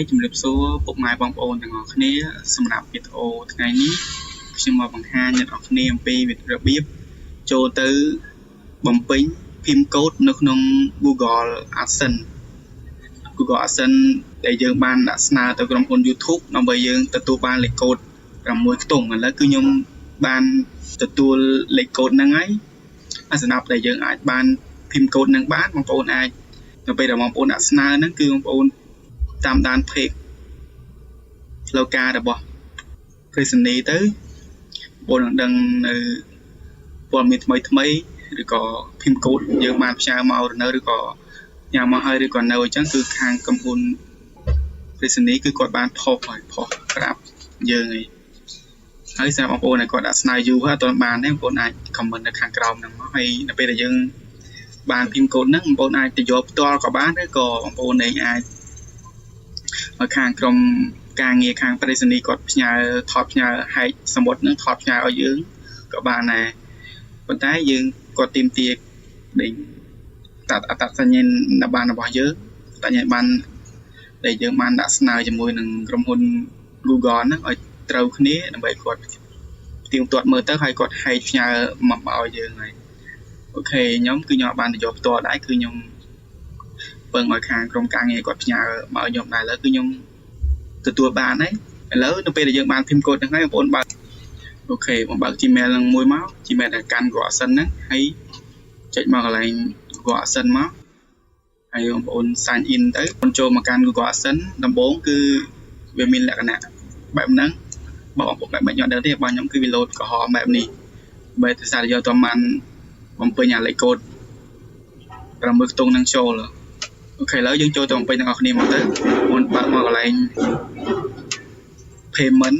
ជំរាបសួរពុកម៉ែបងប្អូនទាំងអស់គ្នាសម្រាប់វីដេអូថ្ងៃនេះខ្ញុំមកបង្ហាញអ្នកនរគ្នាអំពីរបៀបចូលទៅបំពេញភីមកូដនៅក្នុង Google AdSense ដែលយើងបានដាក់ស្នើទៅក្រុមហ៊ុន YouTube ដើម្បីយើងទទួលបានលេខកូដ6ខ្ទង់ឥឡូវគឺខ្ញុំបានទទួលលេខកូដហ្នឹងហើយសម្រាប់ដែលយើងអាចបានភីមកូដហ្នឹងបានបងប្អូនអាចនៅពេលដែលបងប្អូនដាក់ស្នើហ្នឹងគឺបងប្អូនតាមដានเพจផ្លូវការរបស់ព្រឹសនីទៅបងនឹងដឹងនៅព័ត៌មានថ្មីឬក៏ភីមកូដយើងបានផ្ញើមកនៅឬក៏ញ៉ាំមកហើយឬក៏នៅអញ្ចឹងគឺខាងក្រុមហ៊ុនព្រឹសនីគឺគាត់បានផុសប្រាប់យើងហើយសម្រាប់បងប្អូនដែលគាត់ដាក់ស្នើយូរហើយអត់ទាន់បានទេបងប្អូនអាច comment នៅខាងក្រោមហ្នឹងមកហើយនៅពេលដែលយើងបានភីមកូដហ្នឹងបងប្អូនអាចទៅយកផ្ទាល់ក៏បានឬក៏បងប្អូនអាចឲ្យខាងក្រុមការងារខាងប្រេសនីគាត់ផ្ញើថតផ្ញើហែកសមុទ្រនឹងថតផ្ញើឲ្យយើងក៏បានដែរប៉ុន្តែយើងគាត់ទាមទារដេញអត្តសញ្ញាណប័ណ្ណរបស់យើងអត្តសញ្ញាណប័ណ្ណដែលយើងបានដាក់ស្នើជាមួយនឹងក្រុមហ៊ុន Google ហ្នឹងឲ្យត្រូវគ្នាដើម្បីគាត់ផ្ទៀងផ្ទាត់មើលទៅហើយគាត់ហែកផ្ញើមកឲ្យយើងហើយអូខេខ្ញុំគឺខ្ញុំបានទៅយកផ្ទាល់ដែរគឺខ្ញុំពឹងឲ្យខាងក្រុមការងារគាត់ផ្ញើមកឲ្យខ្ញុំដែរឥឡូវគឺខ្ញុំទទួលបានហើយឥឡូវនៅពេលដែលយើងបានភីមកូដហ្នឹងហើយបងប្អូនបើកអូខេបងបើក Gmail ហ្នឹងមួយមក Gmail ដែលកាន់ Google AdSense ហ្នឹងហើយចុចមកកន្លែង Google AdSense មកហើយបងប្អូន sign in ទៅបងចូលមកកាន់ Google AdSense ដំបូងគឺវាមានលក្ខណៈបែបហ្នឹងបងប្អូនបែបមិនយល់ដឹងទេរបស់ខ្ញុំគឺវា load ក្រហមបែបនេះបែបទៅសារយកតបានបំពេញអាលេខកូដ6ខ្ទង់ហ្នឹងចូលអូខេឥឡូវយើងចូលទៅបំពេញទាំងអស់គ្នាមកទៅមុនបើកមកកន្លែង payment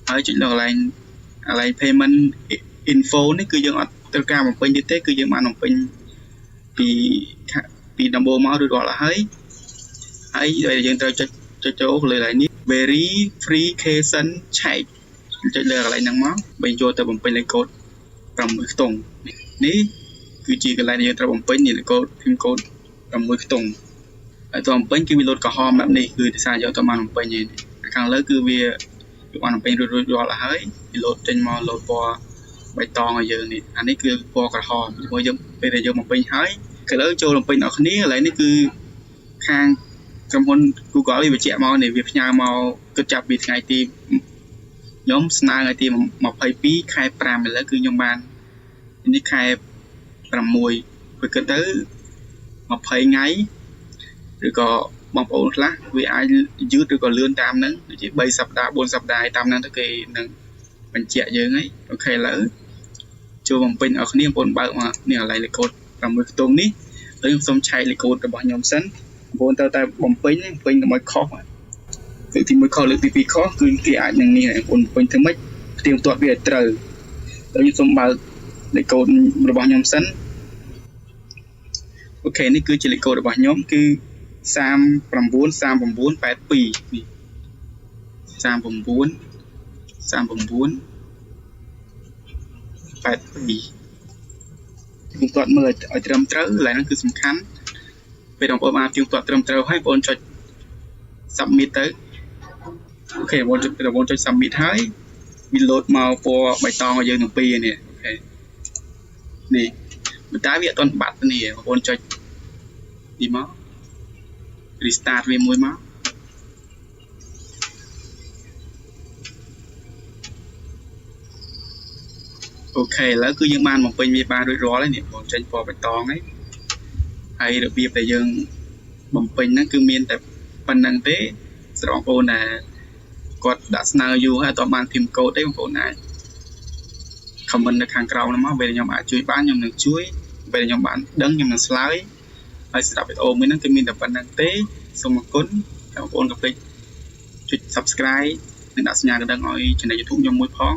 ហើយចុចលើកន្លែងpayment info នេះគឺយើងអត់ត្រូវការបំពេញទៀតទេគឺយើងបានបំពេញពីដំបូងមករួចរាល់ហើយយើងត្រូវចុចចូលលើកន្លែងនេះ verification check ចុចលើកន្លែងហ្នឹងមកបើចូលទៅបំពេញលេខកូដ6ខ្ទង់នេះគឺជាកន្លែងដែលយើងត្រូវបំពេញលេខកូដភីមកូដ6ខ្ទង់ហើយតើបំពេញគឺវាលោតក្រហមបែបនេះគឺដោយសារយកទៅបានបំពេញឯងខាងលើគឺវាបានបំពេញរួចរាល់ហើយវាលោតចេញមកលោតពណ៌បៃតងឲ្យយើងនេះអានេះគឺពណ៌ក្រហមជាមួយយើងពេលដែលយើងបំពេញហើយឥឡូវចូលបំពេញដល់គ្នាឥឡូវនេះគឺខាងក្រុមហ៊ុន Google វាបញ្ជាក់មកនេះវាផ្ញើមកគិតចាប់ពីថ្ងៃទីខ្ញុំស្នើថ្ងៃទី22ខែ5ឥឡូវគឺខ្ញុំបាននេះខែ6វាគិតទៅ20ថ្ងៃឬក៏បងប្អូនខ្លះវាអាចយឺតឬក៏លឿនតាមហ្នឹងដូចជា3សប្តាហ៍4សប្តាហ៍តាមហ្នឹងទៅគេនឹងបញ្ជាក់យើងហើយអូខេឥឡូវចូលបំពេញឲ្យគ្នាបងប្អូនបើកមកនេះកន្លែងលេខកូដ6ខ្ទង់នេះហើយខ្ញុំសូមឆែកលេខកូដរបស់ខ្ញុំសិនបងប្អូនត្រូវតែបំពេញកុំឲ្យខុសលើកទី1ខុសលើកទី2ខុសគឺគេអាចនឹងនេះបងប្អូនបំពេញធ្វើម៉េចផ្ទៀងផ្ទាត់វាឲ្យត្រូវហើយខ្ញុំសូមបើកលេខកូដរបស់ខ្ញុំសិនអូខេនេះគឺជាលេខកូដរបស់ខ្ញុំគឺ393982នេះ3982ខ្ញុំគាត់មើលឲ្យត្រឹមត្រូវកន្លែងហ្នឹងគឺសំខាន់ពេលបងប្អូនបានទៀងទាត់ត្រឹមត្រូវហើយបងប្អូនចុច submit ទៅអូខេបងប្អូនចុច submit ហើយវា load មកពណ៌បៃតងឲ្យយើងទាំងពីរនេះអូខេនេះប៉ុន្តែវាអត់ទាន់បាត់នេះបងប្អូនចុចនេះមក restart វាមួយមកអូខេឥឡូវគឺយើងបានបំពេញវាបានរួចរាល់ហើយនេះបងចេញពណ៌បៃតងហើយរបៀបដែលយើងបំពេញហ្នឹងគឺមានតែប៉ុណ្្នឹងទេស្របងប្អូនដែលគាត់ដាក់ស្នើយូរហើយអត់បានភីមកូដទេបងប្អូនអាច comment នៅខាងក្រោមហ្នឹងមកពេលខ្ញុំអាចជួយបានខ្ញុំនឹងជួយពេលខ្ញុំបានដឹងខ្ញុំនឹងឆ្លើយហើយសម្រាប់វីដេអូមួយហ្នឹងគឺមានតែប៉ុណ្្នឹងទេសូមអរគុណបងប្អូនកុំភ្លេចចុច subscribe និងដាក់សញ្ញាកណ្ដឹងឲ្យ channel YouTube ខ្ញុំមួយផង